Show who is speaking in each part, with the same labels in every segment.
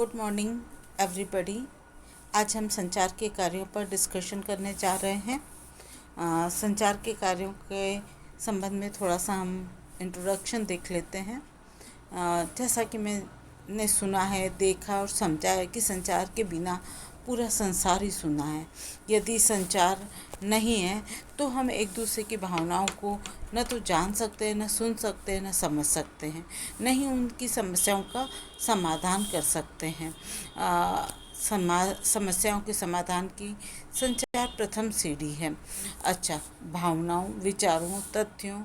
Speaker 1: Good morning everybody. आज हम संचार के कार्यों पर डिस्कशन करने जा रहे हैं। संचार के कार्यों के संबंध में थोड़ा सा हम इंट्रोडक्शन देख लेते हैं। जैसा कि मैंने सुना है, देखा और समझा है कि संचार के बिना पूरा संसार ही सुना है। यदि संचार नहीं है तो हम एक दूसरे की भावनाओं को न तो जान सकते हैं, न सुन सकते हैं, न समझ सकते हैं, न ही उनकी समस्याओं का समाधान कर सकते हैं। समस्याओं के समाधान की संचार प्रथम सीढ़ी है। अच्छा, भावनाओं, विचारों, तथ्यों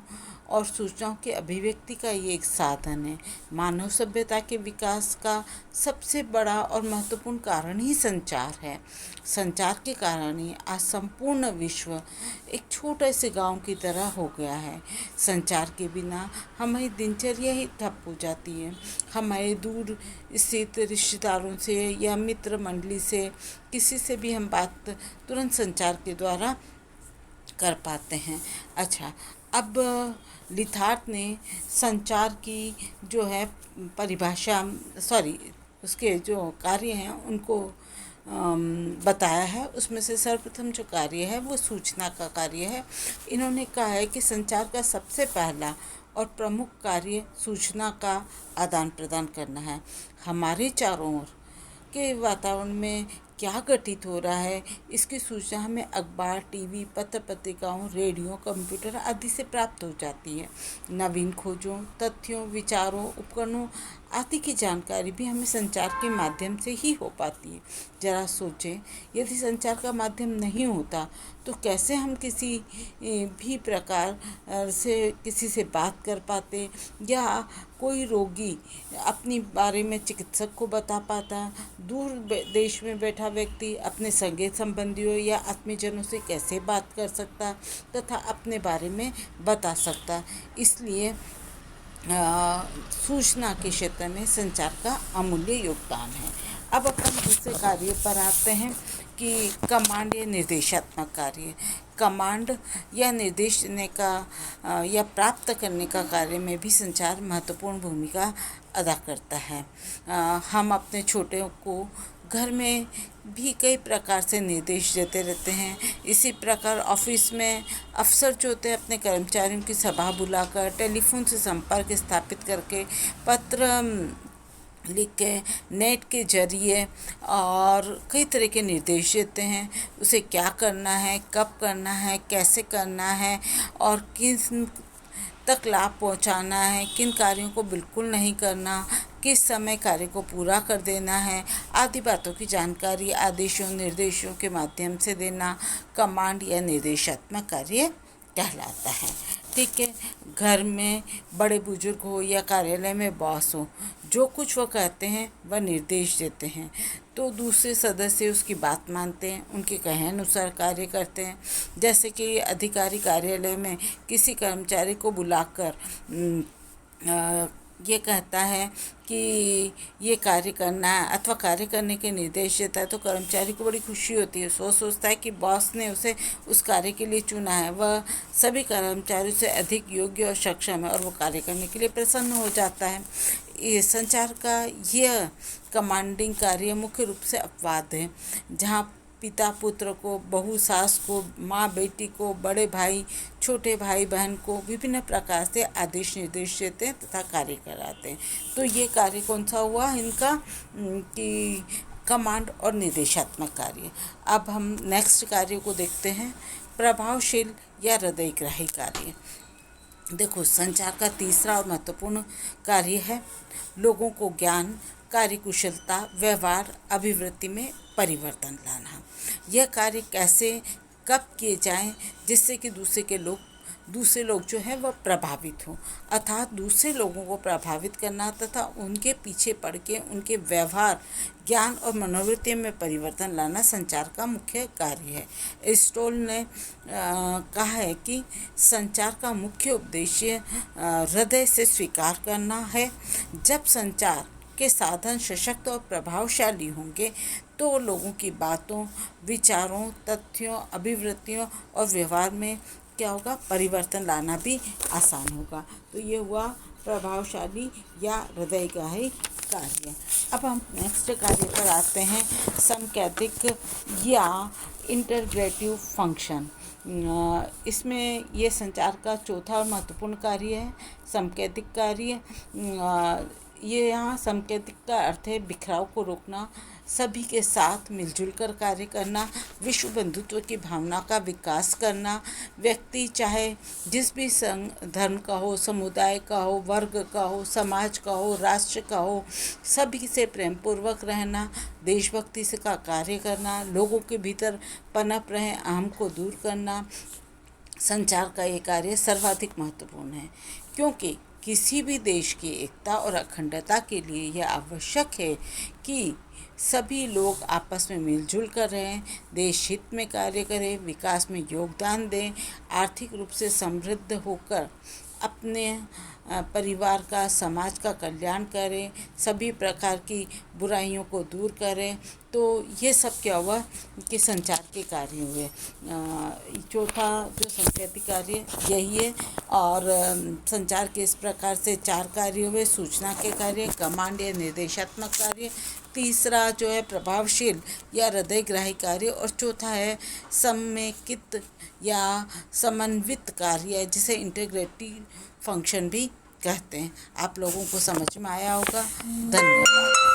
Speaker 1: और सूचनाओं की अभिव्यक्ति का ये एक साधन है। मानव सभ्यता के विकास का सबसे बड़ा और महत्वपूर्ण कारण ही संचार है। संचार के कारण ही आज संपूर्ण विश्व एक छोटे से गांव की तरह हो गया है। संचार के बिना हमारी दिनचर्या ही ठप हो जाती है। हमारे दूर स्थित रिश्तेदारों से या मित्र मंडली से किसी से भी हम बात तुरंत संचार के द्वारा कर पाते हैं। अच्छा, अब लिथार्थ ने संचार की जो है परिभाषा उसके जो कार्य हैं उनको बताया है। उसमें से सर्वप्रथम जो कार्य है वो सूचना का कार्य है। इन्होंने कहा है कि संचार का सबसे पहला और प्रमुख कार्य सूचना का आदान प्रदान करना है। हमारे चारों ओर के वातावरण में क्या घटित हो रहा है, इसकी सूचना हमें अखबार, टीवी, पत्र पत्रिकाओं, रेडियो, कंप्यूटर आदि से प्राप्त हो जाती है। नवीन खोजों, तथ्यों, विचारों, उपकरणों आदि की जानकारी भी हमें संचार के माध्यम से ही हो पाती है। जरा सोचें, यदि संचार का माध्यम नहीं होता तो कैसे हम किसी भी प्रकार से किसी से बात कर पाते, या कोई रोगी अपनी बारे में चिकित्सक को बता पाता। दूर देश में बैठा व्यक्ति अपने सगे संबंधियों या आत्मीयजनों से कैसे बात कर सकता तथा अपने बारे में बता सकता। इसलिए सूचना के क्षेत्र में संचार का अमूल्य योगदान है। अब अपन दूसरे कार्य पर आते हैं कि कमांड या निर्देशात्मक कार्य। कमांड या निर्देश देने का या प्राप्त करने का कार्य में भी संचार महत्वपूर्ण भूमिका अदा करता है। हम अपने छोटे को घर में भी कई प्रकार से निर्देश देते रहते हैं। इसी प्रकार ऑफिस में अफसर जो होते हैं अपने कर्मचारियों की सभा बुलाकर, टेलीफोन से संपर्क स्थापित करके, पत्र लिख के, नेट के जरिए और कई तरह के निर्देश देते हैं। उसे क्या करना है, कब करना है, कैसे करना है और किस तक लाभ पहुंचाना है, किन कार्यों को बिल्कुल नहीं करना, किस समय कार्य को पूरा कर देना है आदि बातों की जानकारी आदेशों निर्देशों के माध्यम से देना कमांड या निर्देशात्मक कार्य कहलाता है। ठीक है, घर में बड़े बुजुर्ग हो या कार्यालय में बॉस हो, जो कुछ वो कहते हैं वह निर्देश देते हैं, तो दूसरे सदस्य उसकी बात मानते हैं, उनके कहे अनुसार कार्य करते हैं। जैसे कि अधिकारी कार्यालय में किसी कर्मचारी को बुलाकर ये कहता है कि ये कार्य करना है अथवा कार्य करने के निर्देश देता है, तो कर्मचारी को बड़ी खुशी होती है। सोचता है कि बॉस ने उसे उस कार्य के लिए चुना है, वह सभी कर्मचारियों से अधिक योग्य और सक्षम है और वो कार्य करने के लिए प्रसन्न हो जाता है। ये संचार का यह कमांडिंग कार्य मुख्य रूप से अपवाद है, जहाँ पिता पुत्र को, बहू सास को, माँ बेटी को, बड़े भाई छोटे भाई बहन को विभिन्न प्रकार से आदेश निर्देश देते हैं तथा कार्य कराते हैं। तो ये कार्य कौन सा हुआ इनका कि कमांड और निर्देशात्मक कार्य। अब हम नेक्स्ट कार्य को देखते हैं, प्रभावशील या हृदयग्राही कार्य। देखो, संचार का तीसरा और महत्वपूर्ण कार्य है लोगों को ज्ञान, कार्यकुशलता, व्यवहार, अभिवृत्ति में परिवर्तन लाना। यह कार्य कैसे कब किए जाएं जिससे कि दूसरे लोग जो हैं वह प्रभावित हों, अर्थात दूसरे लोगों को प्रभावित करना तथा उनके पीछे पड़ के उनके व्यवहार, ज्ञान और मनोवृत्ति में परिवर्तन लाना संचार का मुख्य कार्य है। स्टोल ने कहा है कि संचार का मुख्य उद्देश्य हृदय से स्वीकार करना है। जब संचार के साधन सशक्त और प्रभावशाली होंगे तो लोगों की बातों, विचारों, तथ्यों, अभिवृत्तियों और व्यवहार में क्या होगा, परिवर्तन लाना भी आसान होगा। तो ये हुआ प्रभावशाली या हृदयग्राही कार्य। अब हम नेक्स्ट कार्य पर आते हैं, समकैतिक या इंटरग्रेटिव फंक्शन। इसमें ये संचार का चौथा और महत्वपूर्ण कार्य है, समकैतिक कार्य। ये यहाँ समकैतिक का अर्थ है बिखराव को रोकना, सभी के साथ मिलजुल कर कार्य करना, विश्व बंधुत्व की भावना का विकास करना, व्यक्ति चाहे जिस भी धर्म का हो, समुदाय का हो, वर्ग का हो, समाज का हो, राष्ट्र का हो, सभी से प्रेम पूर्वक रहना, देशभक्ति से का कार्य करना, लोगों के भीतर पनप रहे अहम को दूर करना। संचार का ये कार्य सर्वाधिक महत्वपूर्ण है, क्योंकि किसी भी देश की एकता और अखंडता के लिए यह आवश्यक है कि सभी लोग आपस में मिलजुल कर रहें, देश हित में कार्य करें, विकास में योगदान दें, आर्थिक रूप से समृद्ध होकर अपने परिवार का, समाज का कल्याण करें, सभी प्रकार की बुराइयों को दूर करें। तो ये सब क्या हुआ कि संचार के कार्य हुए। चौथा जो सांकेतिक कार्य यही है। और संचार के इस प्रकार से 4 कार्य हुए, सूचना के कार्य, कमांड या निर्देशात्मक कार्य, तीसरा जो है प्रभावशील या हृदयग्राही कार्य, और चौथा है समेकित या समन्वित कार्य, जिसे इंटीग्रेटिव फंक्शन भी कहते हैं। आप लोगों को समझ में आया होगा। धन्यवाद।